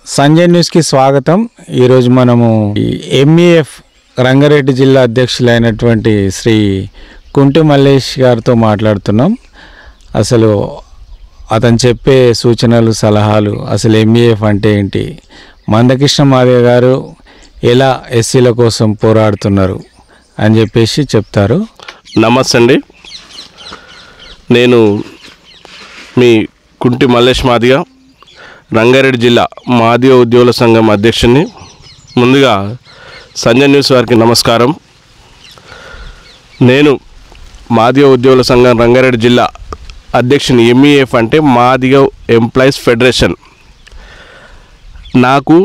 సంజయ్ న్యూస్కి స్వాగతం. ఈరోజు మనము ఎంఈఎఫ్ రంగారెడ్డి జిల్లా అధ్యక్షులైనటువంటి శ్రీ కుంటి మల్లేష్ గారితో మాట్లాడుతున్నాం. అసలు అతను చెప్పే సూచనలు సలహాలు, అసలు ఎంఈఎఫ్ అంటే ఏంటి, మందకృష్ణ మాదిగ గారు ఎలా ఎస్సీల కోసం పోరాడుతున్నారు అని చెప్పేసి చెప్తారు. నమస్తే అండి, నేను మీ కుంటి మల్లేష్ మాదిగ, రంగారెడ్డి జిల్లా మాదిగ ఉద్యోగుల సంఘం అధ్యక్షుడిని. ముందుగా సంజయ్ న్యూస్ వారికి నమస్కారం. నేను మాదిగ ఉద్యోగుల సంఘం రంగారెడ్డి జిల్లా అధ్యక్షుని. ఎంఈఎఫ్ అంటే మాదిగ ఎంప్లాయీస్ ఫెడరేషన్. నాకు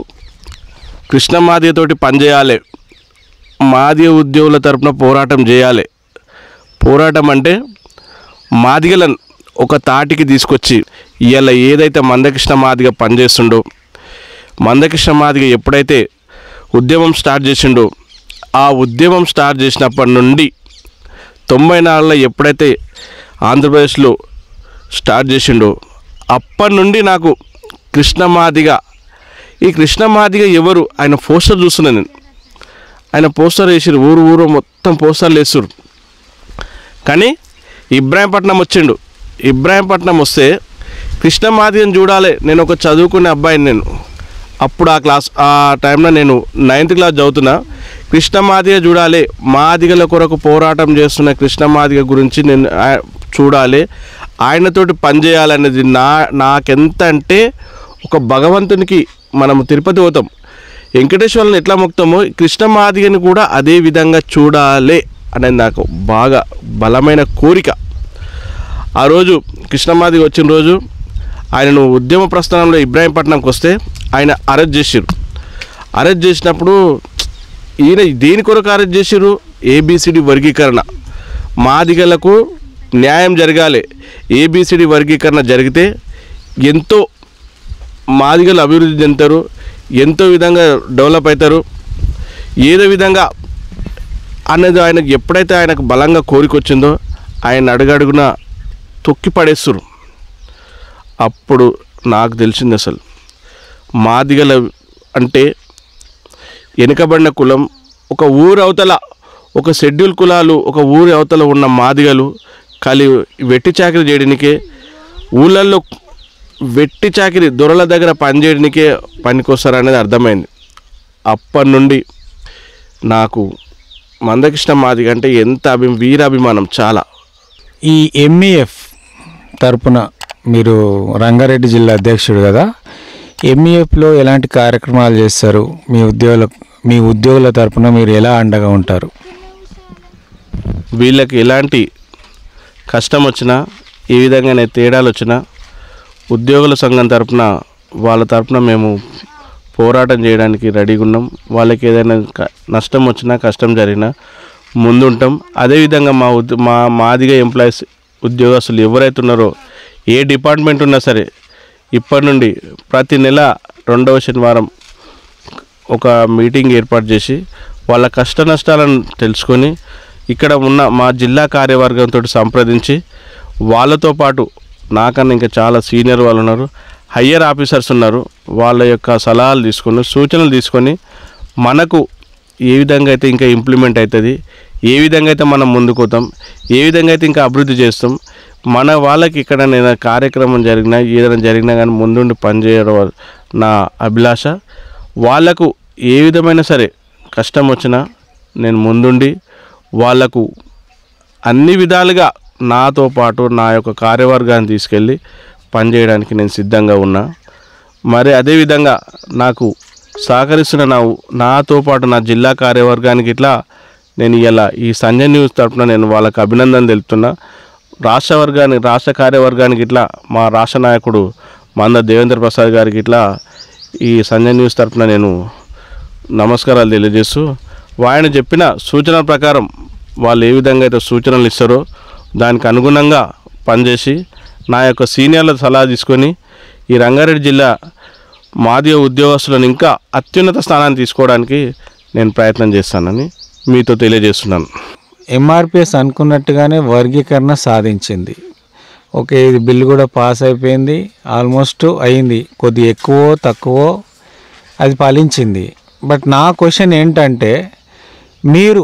కృష్ణ మాదిగతోటి పనిచేయాలి, మాదిగ ఉద్యోగుల తరపున పోరాటం చేయాలి. పోరాటం అంటే మాదిగలను ఒక తాటికి తీసుకొచ్చి ఇవాళ ఏదైతే మందకృష్ణ మాదిగ పనిచేస్తుండో, మందకృష్ణ మాదిగ ఎప్పుడైతే ఉద్యమం స్టార్ట్ చేసిండో, ఆ ఉద్యమం స్టార్ట్ చేసినప్పటి నుండి 94లో ఎప్పుడైతే ఆంధ్రప్రదేశ్లో స్టార్ట్ చేసిండో అప్పటి నుండి నాకు కృష్ణ మాదిగ, ఈ కృష్ణ మాదిగ ఎవరు, ఆయన పోస్టర్ చూస్తున్నాను నేను. ఆయన పోస్టర్ వేసిరు, ఊరు మొత్తం పోస్టర్లు వేస్తురు. కానీ ఇబ్రాహీంపట్నం వచ్చిండు. ఇబ్రాహీంపట్నం వస్తే కృష్ణ మాదిగని చూడాలి. నేను ఒక చదువుకునే అబ్బాయిని. నేను అప్పుడు ఆ టైంలో నేను 9th క్లాస్ చదువుతున్నా. కృష్ణ మాదిగ చూడాలి, మాదిగల కొరకు పోరాటం చేస్తున్న కృష్ణ మాదిగ గురించి నేను చూడాలి, ఆయనతోటి పనిచేయాలనేది నాకెంత అంటే, ఒక భగవంతునికి మనం తిరుపతి పోతాం, వెంకటేశ్వరుని ఎట్లా మొక్కుతామో కృష్ణ మాదిగని కూడా అదే విధంగా చూడాలి అనేది నాకు బాగా బలమైన కోరిక. ఆ రోజు కృష్ణ మాదిగ వచ్చిన రోజు ఆయనను ఉద్యమ ప్రస్థానంలో ఇబ్రాహీంపట్నంకి వస్తే ఆయన అరెస్ట్ చేసిరు. అరెస్ట్ చేసినప్పుడు ఈయన దేని కొరకు అరెస్ట్ చేసిరు? ఏబిసిడి వర్గీకరణ, మాదిగలకు న్యాయం జరగాలి, ఏబిసిడి వర్గీకరణ జరిగితే ఎంతో మాదిగలు అభివృద్ధి చెందుతారు, ఎంతో విధంగా డెవలప్ అవుతారు, ఏదో విధంగా అనేది ఆయనకు ఎప్పుడైతే ఆయనకు బలంగా కోరిక వచ్చిందో ఆయన అడుగడుగున తొక్కి పడేస్తురు. అప్పుడు నాకు తెలిసింది అసలు మాదిగల అంటే వెనుకబడిన కులం. ఒక ఊరు అవతల, ఒక షెడ్యూల్ కులాలు, ఒక ఊరి అవతల ఉన్న మాదిగలు వెట్టి చాకరీ చేయడానికే, ఊళ్ళల్లో వెట్టి చాకరీ దొరల దగ్గర పనిచేయడానికే పనికొస్తారనేది అర్థమైంది. అప్పటి నుండి నాకు మందకృష్ణ మాదిగ అంటే ఎంత వీరాభిమానం చాలా. ఈ ఎంఈఎఫ్ తరపున మీరు రంగారెడ్డి జిల్లా అధ్యక్షుడు కదా, ఎంఈఎఫ్లో ఎలాంటి కార్యక్రమాలు చేస్తారు? మీ ఉద్యోగుల తరపున మీరు ఎలా అండగా ఉంటారు? వీళ్ళకి ఎలాంటి కష్టం వచ్చినా, ఏ విధంగానే తేడాలు వచ్చినా, ఉద్యోగుల సంఘం తరపున వాళ్ళ తరపున మేము పోరాటం చేయడానికి రెడీగా ఉన్నాం. వాళ్ళకి ఏదైనా నష్టం వచ్చినా, కష్టం జరిగినా ముందుంటాం. అదేవిధంగా మా మాదిగ ఎంప్లాయీస్ ఉద్యోగస్తులు ఎవరైతే ఉన్నారో, ఏ డిపార్ట్మెంట్ ఉన్నా సరే, ఇప్పటి నుండి ప్రతి నెల 2వ శనివారం ఒక మీటింగ్ ఏర్పాటు చేసి వాళ్ళ కష్ట నష్టాలను తెలుసుకొని, ఇక్కడ ఉన్న మా జిల్లా కార్యవర్గంతో సంప్రదించి, వాళ్ళతో పాటు నాకన్నా ఇంకా చాలా సీనియర్ వాళ్ళు ఉన్నారు, హయ్యర్ ఆఫీసర్స్ ఉన్నారు, వాళ్ళ యొక్క సలహాలు తీసుకొని, సూచనలు తీసుకొని, మనకు ఏ విధంగా అయితే ఇంకా ఇంప్లిమెంట్ అవుతుంది, ఏ విధంగా అయితే మనం ముందుకుపోతాం, ఏ విధంగా అయితే ఇంకా అభివృద్ధి చేస్తాం, మన వాళ్ళకి ఇక్కడ ఏదైనా కార్యక్రమం జరిగినా కానీ ముందుండి పనిచేయడం నా అభిలాష. వాళ్లకు ఏ విధమైన సరే కష్టం వచ్చినా నేను ముందుండి వాళ్లకు అన్ని విధాలుగా నాతో పాటు నా యొక్క కార్యవర్గాన్ని తీసుకెళ్ళి పనిచేయడానికి నేను సిద్ధంగా ఉన్నా. మరి అదేవిధంగా నాకు సహకరిస్తున్న నాతో పాటు నా జిల్లా కార్యవర్గానికి ఇట్లా నేను ఇలా ఈ సంజయ్ న్యూస్ తరఫున నేను వాళ్ళకి అభినందన తెలుపుతున్నా. రాష్ట్ర కార్యవర్గానికి ఇట్లా మా రాష్ట్ర నాయకుడు మంద దేవేంద్ర ప్రసాద్ గారికి ఇట్లా ఈ సంజయ్ న్యూస్ తరఫున నేను నమస్కారాలు తెలియజేస్తూ, ఆయన చెప్పిన సూచనల ప్రకారం వాళ్ళు ఏ విధంగా అయితే సూచనలు ఇస్తారో దానికి అనుగుణంగా పనిచేసి, నా యొక్క సీనియర్ల సలహా తీసుకొని ఈ రంగారెడ్డి జిల్లా మాదిగ ఉద్యోగస్తులను ఇంకా అత్యున్నత స్థానాన్ని తీసుకోవడానికి నేను ప్రయత్నం చేస్తానని మీతో తెలియజేస్తున్నాను. ఎంఆర్పిఎస్ అనుకున్నట్టుగానే వర్గీకరణ సాధించింది. ఓకే, ఇది బిల్లు కూడా పాస్ అయిపోయింది, ఆల్మోస్ట్ అయింది, కొద్ది ఎక్కువో తక్కువో అది ఫలించింది. బట్ నా క్వశ్చన్ ఏంటంటే, మీరు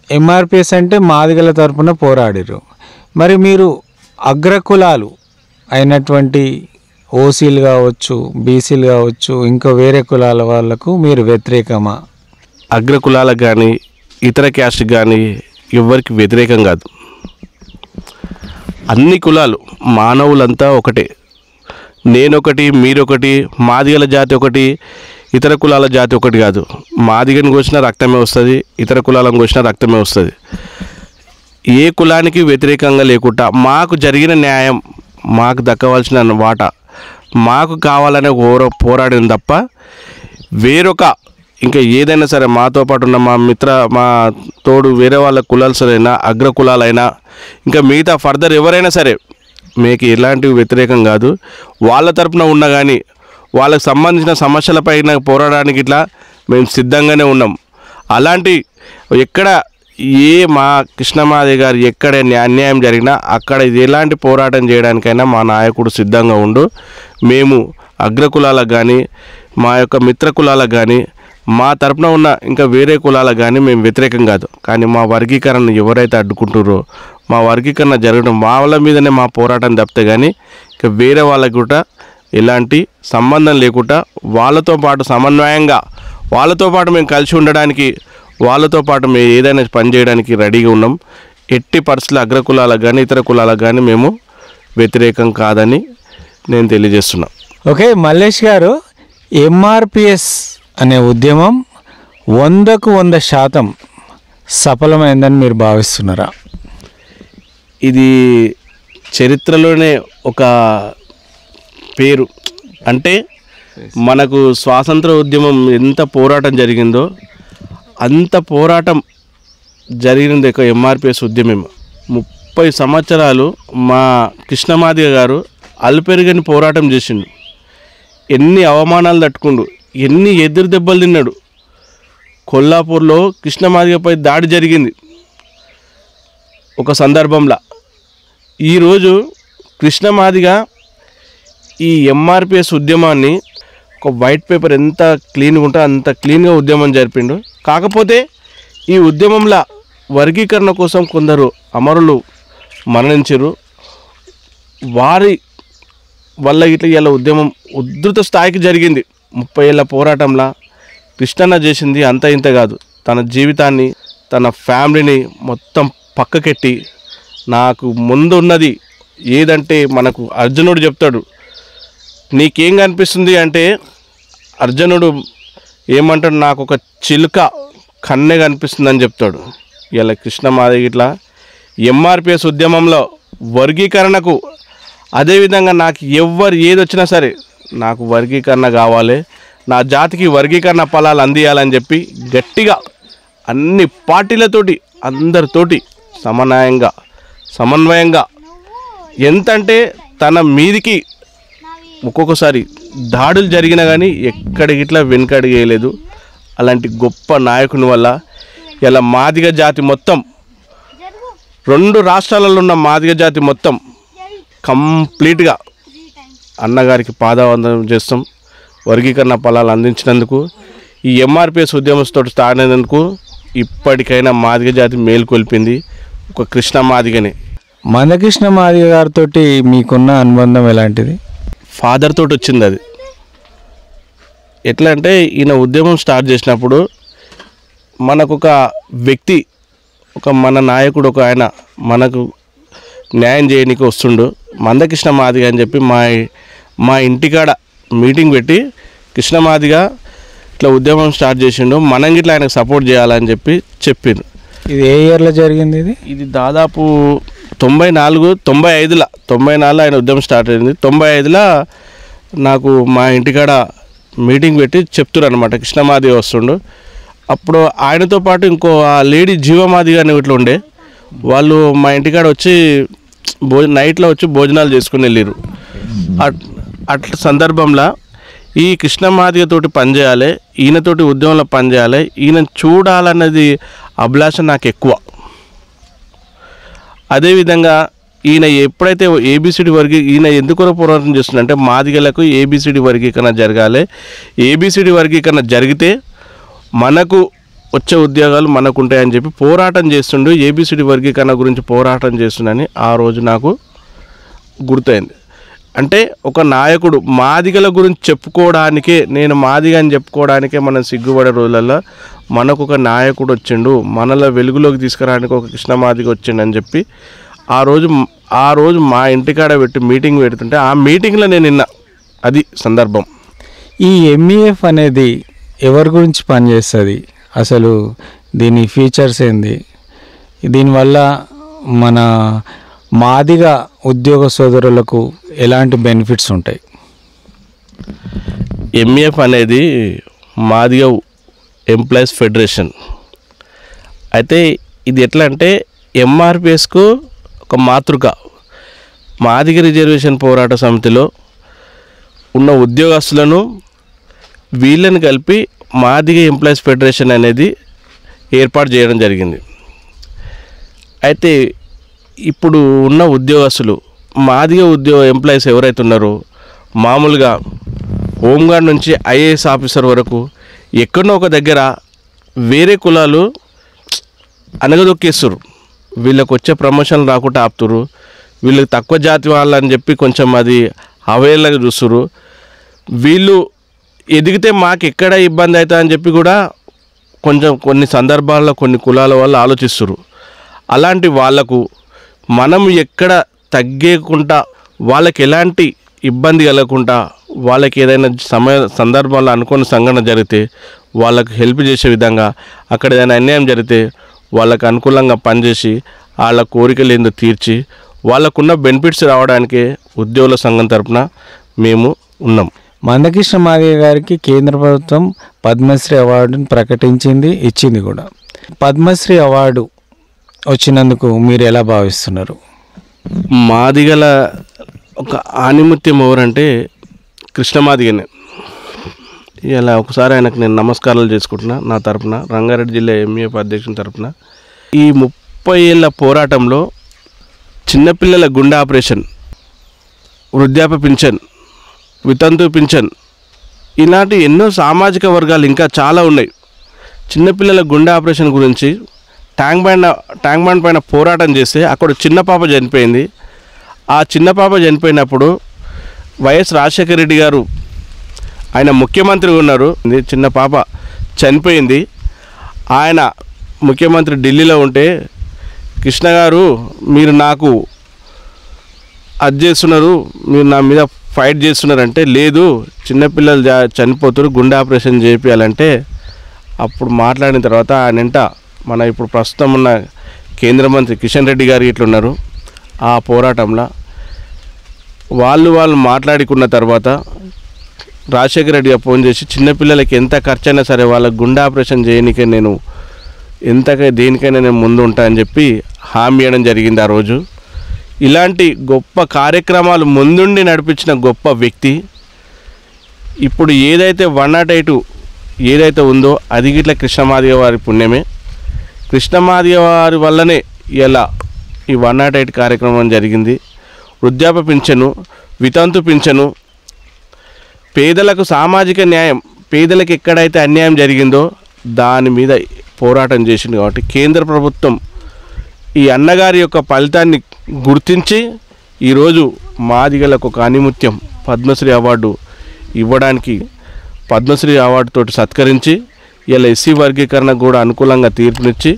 ఎంఆర్పిఎస్ అంటే మాదిగల తరపున పోరాడిరు, మరి మీరు అగ్రకులాలు అయినటువంటి ఓసీలు కావచ్చు, బీసీలు కావచ్చు, ఇంకా వేరే కులాల వాళ్ళకు మీరు వ్యతిరేకమా? అగ్రకులాలకు కానీ ఇతర క్యాస్ట్ కానీ ఎవరికి వ్యతిరేకం కాదు. అన్ని కులాలు మానవులంతా ఒకటే. నేనొకటి, మీరొకటి, మాదిగల జాతి ఒకటి, ఇతర కులాల జాతి ఒకటి కాదు. మాదిగని కోసినా రక్తమే వస్తుంది, ఇతర కులాలను కోసినా రక్తమే వస్తుంది. ఏ కులానికి వ్యతిరేకంగా లేకుండా మాకు జరిగిన న్యాయం, మాకు దక్కవలసిన వాటా మాకు కావాలనే పోరాడిన తప్ప వేరొక ఇంకా ఏదైనా సరే మాతో పాటు ఉన్న మా తోడు వేరే వాళ్ళ కులాలైనా అగ్ర కులాలైనా ఇంకా మిగతా ఫర్దర్ ఎవరైనా సరే మీకు ఎలాంటి వ్యతిరేకం కాదు. వాళ్ళ తరపున ఉన్నా కానీ వాళ్ళకు సంబంధించిన సమస్యలపైన పోరాడడానికి ఇట్లా మేము సిద్ధంగానే ఉన్నాం. అలాంటి ఎక్కడ మా కృష్ణమాది గారు ఎక్కడ అన్యాయం జరిగినా అక్కడ ఎలాంటి పోరాటం చేయడానికైనా మా నాయకుడు సిద్ధంగా ఉండు. మేము అగ్రకులాలకు కానీ మా యొక్క మిత్ర కులాలకు కానీ మా తరపున ఉన్న ఇంకా వేరే కులాలకు కానీ మేము వ్యతిరేకం కాదు. కానీ మా వర్గీకరణ ఎవరైతే అడ్డుకుంటారో మా వర్గీకరణ జరగడం వాళ్ళ మీదనే మా పోరాటం తప్పితే కానీ ఇంకా వేరే వాళ్ళకి కూడా ఎలాంటి సంబంధం లేకుండా వాళ్ళతో పాటు సమన్వయంగా వాళ్ళతో పాటు మేము కలిసి ఉండడానికి వాళ్ళతో పాటు మేము ఏదైనా పని చేయడానికి రెడీగా ఉన్నాం. ఎట్టి పరిస్థితుల్లో అగ్రకులాలకు కానీ ఇతర కులాలకు కానీ మేము వ్యతిరేకం కాదని నేను తెలియజేస్తున్నా. ఓకే మల్లేష్ గారు, ఎంఆర్పిఎస్ అనే ఉద్యమం 100కు 100% సఫలమైందని మీరు భావిస్తున్నారా? ఇది చరిత్రలోనే ఒక పేరు. అంటే మనకు స్వాతంత్ర ఉద్యమం ఎంత పోరాటం జరిగిందో అంత పోరాటం జరిగినది ఒక ఎంఆర్పిఎస్ ఉద్యమం. 30 సంవత్సరాలు మా కృష్ణమాదిగ గారు అల్పెరుగని పోరాటం చేసిండు. ఎన్ని అవమానాలు తట్టుకుండు, ఎన్ని ఎదురు దెబ్బలు తిన్నాడు. కొల్లాపూర్లో కృష్ణమాదిగపై దాడి జరిగింది ఒక సందర్భంలో. ఈరోజు కృష్ణమాదిగ ఈ ఎంఆర్పిఎస్ ఉద్యమాన్ని ఒక వైట్ పేపర్ ఎంత క్లీన్గా ఉంటే అంత క్లీన్గా ఉద్యమం జరిపిండు. కాకపోతే ఈ ఉద్యమంలో వర్గీకరణ కోసం కొందరు అమరులు మరణించారు. వారి వల్ల ఇట్లా ఇలా ఉద్యమం ఉధృత స్థాయికి జరిగింది. 30 ఏళ్ళ పోరాటంలో కృష్ణన్న చేసింది అంత ఇంత కాదు. తన జీవితాన్ని తన ఫ్యామిలీని మొత్తం పక్కకెట్టి నాకు ముందు ఉన్నది ఏదంటే మనకు అర్జునుడు చెప్తాడు, నీకేం కనిపిస్తుంది అంటే అర్జునుడు ఏమంటాడు, నాకు ఒక చిలుక కన్నె కనిపిస్తుందని చెప్తాడు. ఇలా కృష్ణమాదిగ ఇట్లా ఎంఆర్పిఎస్ ఉద్యమంలో వర్గీకరణకు అదేవిధంగా నాకు ఎవరు ఏది వచ్చినా సరే నాకు వర్గీకరణ కావాలి, నా జాతికి వర్గీకరణ ఫలాలు అందియాలని చెప్పి గట్టిగా అన్ని పార్టీలతోటి అందరితోటి సమన్వయంగా ఎంతంటే తన మీదికి ఒక్కొక్కసారి దాడులు జరిగినా కానీ ఎక్కడికి ఇట్లా వెనుకడిగేయలేదు. అలాంటి గొప్ప నాయకుని వల్ల ఇలా మాదిగ జాతి మొత్తం 2 రాష్ట్రాలలో ఉన్న మాదిగ జాతి మొత్తం కంప్లీట్గా అన్నగారికి పాదావందనం చేస్తాం. వర్గీకరణ ఫలాలు అందించినందుకు, ఈ ఎంఆర్పిఎస్ ఉద్యమంతో స్టార్ట్ అయినందుకు ఇప్పటికైనా మాదిగ జాతి మేలుకొల్పింది ఒక కృష్ణమాదిగనే. మందకృష్ణ మాదిగ గారితో మీకున్న అనుబంధం ఎలాంటిది? ఫాదర్ తోటి వచ్చింది అది. ఎట్లా అంటే ఈయన ఉద్యమం స్టార్ట్ చేసినప్పుడు మనకు ఒక వ్యక్తి, మన నాయకుడు ఒక ఆయన మనకు న్యాయం చేయడానికి వస్తుండు. మందకృష్ణ మాదిగ అని చెప్పి మా ఇంటికాడ మీటింగ్ పెట్టి కృష్ణమాదిగ ఇట్లా ఉద్యమం స్టార్ట్ చేసిండు, మనం ఇట్లా ఆయనకు సపోర్ట్ చేయాలని చెప్పిండు. ఇది ఏ ఇయర్లో జరిగింది? ఇది దాదాపు 94 ఆయన ఉద్యమం స్టార్ట్ అయింది. 95లో నాకు మా ఇంటికాడ మీటింగ్ పెట్టి చెప్తున్నారు అనమాట, కృష్ణమాదిగ వస్తుండు. అప్పుడు ఆయనతో పాటు ఇంకో లేడీ జీవమాదిగ అని ఇట్లా ఉండే, వాళ్ళు మా ఇంటికాడ వచ్చి నైట్లో వచ్చి భోజనాలు చేసుకుని వెళ్ళారు. అట్ల సందర్భంలో ఈ కృష్ణమాదిగతోటి పనిచేయాలి, ఈయనతోటి ఉద్యమంలో పనిచేయాలి, ఈయన చూడాలన్నది అభిలాష నాకు ఎక్కువ. అదేవిధంగా ఈయన ఎప్పుడైతే ఏబిసిడి ఈయన ఎందుకు పోరాటం చేస్తుందంటే మాదిగలకు ఏబిసిడి వర్గీకరణ జరగాలి, ఏబిసిడి వర్గీకరణ జరిగితే మనకు వచ్చే ఉద్యోగాలు మనకు ఉంటాయని చెప్పి పోరాటం చేస్తుండు. ఏబిసిడి వర్గీకరణ గురించి పోరాటం చేస్తుండని ఆ రోజు నాకు గుర్తయింది. అంటే ఒక నాయకుడు మాదిగల గురించి చెప్పుకోవడానికే, నేను మాదిగ అని చెప్పుకోవడానికే మనం సిగ్గుపడే రోజులలో మనకు ఒక నాయకుడు వచ్చిండు, మనలో వెలుగులోకి తీసుకురావడానికి ఒక కృష్ణ మాదిగ వచ్చిండు అని చెప్పి ఆ రోజు మా ఇంటికాడ పెట్టి మీటింగ్ పెడుతుంటే ఆ మీటింగ్లో నేను విన్నా. అది సందర్భం. ఈ ఎంఈఎఫ్ అనేది ఎవరి గురించి పనిచేస్తుంది, అసలు దీని ఫీచర్స్ ఏంది, దీనివల్ల మన మాదిగ ఉద్యోగ సోదరులకు ఎలాంటి బెనిఫిట్స్ ఉంటాయి? ఎంఈఎఫ్ అనేది మాదిగ ఎంప్లాయీస్ ఫెడరేషన్. అయితే ఇది ఎట్లా అంటే ఎంఆర్పిఎస్కు ఒక మాతృక. మాదిగ రిజర్వేషన్ పోరాట సమితిలో ఉన్న ఉద్యోగస్తులను వీళ్ళని కలిపి మాదిగ ఎంప్లాయీస్ ఫెడరేషన్ అనేది ఏర్పాటు చేయడం జరిగింది. అయితే ఇప్పుడు ఉన్న ఉద్యోగస్తులు మాదిగ ఎంప్లాయీస్ ఎవరైతే ఉన్నారో మామూలుగా హోంగార్డ్ నుంచి ఐఏఎస్ ఆఫీసర్ వరకు ఎక్కడో ఒక దగ్గర వేరే కులాలు అనగదొక్కేస్తారు. వీళ్ళకి వచ్చే ప్రమోషన్లు రాకుండా ఆపుతురు, వీళ్ళకి తక్కువ జాతి వాళ్ళని చెప్పి కొంచెం అది అవైలగా చూస్తురు. వీళ్ళు ఎదిగితే మాకు ఎక్కడ ఇబ్బంది అవుతుంది అని చెప్పి కూడా కొన్ని సందర్భాల్లో కొన్ని కులాల వాళ్ళు ఆలోచిస్తున్నారు. అలాంటి వాళ్లకు మనం ఎక్కడ తగ్గకుండా, వాళ్ళకి ఎలాంటి ఇబ్బంది కలగకుండా, వాళ్ళకి ఏదైనా సందర్భాల్లో అనుకోని సంఘటన జరిగితే వాళ్ళకు హెల్ప్ చేసే విధంగా, అక్కడ ఏదైనా అన్యాయం జరిగితే వాళ్ళకు అనుకూలంగా పనిచేసి వాళ్ళ కోరికలు ఏందో తీర్చి వాళ్ళకున్న బెనిఫిట్స్ రావడానికే ఉద్యోగుల సంఘం తరపున మేము ఉన్నాం. మందకృష్ణ మాదిగ గారికి కేంద్ర ప్రభుత్వం పద్మశ్రీ అవార్డుని ప్రకటించింది, ఇచ్చింది కూడా. పద్మశ్రీ అవార్డు వచ్చినందుకు మీరు ఎలా భావిస్తున్నారు? మాదిగల ఒక ఆణిముత్యం ఎవరంటే కృష్ణ మాదిగనే. ఇలా ఒకసారి ఆయనకు నేను నమస్కారాలు చేసుకుంటున్నా నా తరపున, రంగారెడ్డి జిల్లా ఎంఈఎఫ్ అధ్యక్షుని తరపున. ఈ 30 ఏళ్ళ పోరాటంలో చిన్నపిల్లల గుండె ఆపరేషన్, వృద్ధాప్య పింఛన్, వితంతు పింఛన్, ఇలాంటి ఎన్నో సామాజిక వర్గాలు ఇంకా చాలా ఉన్నాయి. చిన్నపిల్లల గుండె ఆపరేషన్ గురించి ట్యాంక్ బండ్ పైన పోరాటం చేస్తే అక్కడ చిన్న పాప చనిపోయింది. ఆ చిన్న పాప చనిపోయినప్పుడు వైఎస్ రాజశేఖర రెడ్డి గారు ఆయన ముఖ్యమంత్రిగా ఉన్నారు. చిన్న పాప చనిపోయింది. ఆయన ముఖ్యమంత్రి ఢిల్లీలో ఉంటే కృష్ణ గారు మీరు నాకు అది చేస్తున్నారు, మీరు నా మీద ఫైట్ చేస్తున్నారంటే, లేదు చిన్నపిల్లలు చనిపోతారు, గుండె ఆపరేషన్ చేయించాలంటే, అప్పుడు మాట్లాడిన తర్వాత ఆయనంట మన ఇప్పుడు ప్రస్తుతం ఉన్న కేంద్ర మంత్రి కిషన్ రెడ్డి గారు ఇట్లున్నారు. ఆ పోరాటంలో వాళ్ళు మాట్లాడుకున్న తర్వాత రాజశేఖర రెడ్డి గారు ఫోన్ చేసి చిన్నపిల్లలకి ఎంత ఖర్చైనా సరే వాళ్ళకి గుండె ఆపరేషన్ చేయనికే నేను దేనికైనా నేను ముందు ఉంటా అని చెప్పి హామీ ఇవ్వడం జరిగింది ఆ రోజు. ఇలాంటి గొప్ప కార్యక్రమాలు ముందుండి నడిపించిన గొప్ప వ్యక్తి. ఇప్పుడు ఏదైతే 108 ఏదైతే ఉందో అది గిట్ల కృష్ణమాదిగ వారి పుణ్యమే. కృష్ణమాదిగ వారి వల్లనే ఇలా ఈ 108 కార్యక్రమం జరిగింది. వృద్ధాప్య పింఛను, వితంతు పింఛను, పేదలకు సామాజిక న్యాయం, పేదలకు ఎక్కడైతే అన్యాయం జరిగిందో దాని మీద పోరాటం చేసింది. కాబట్టి కేంద్ర ప్రభుత్వం ఈ అన్నగారి యొక్క ఫలితాన్ని గుర్తించి ఈరోజు మాదిగలకు ఒక ఆణిముత్యం పద్మశ్రీ అవార్డు ఇవ్వడానికి, పద్మశ్రీ అవార్డుతోటి సత్కరించి ఇలా ఎస్సీ వర్గీకరణ కూడా అనుకూలంగా తీర్పునిచ్చి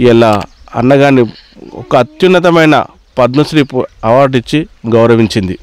ఇలా అన్నగారిని ఒక అత్యున్నతమైన పద్మశ్రీ అవార్డు ఇచ్చి గౌరవించింది.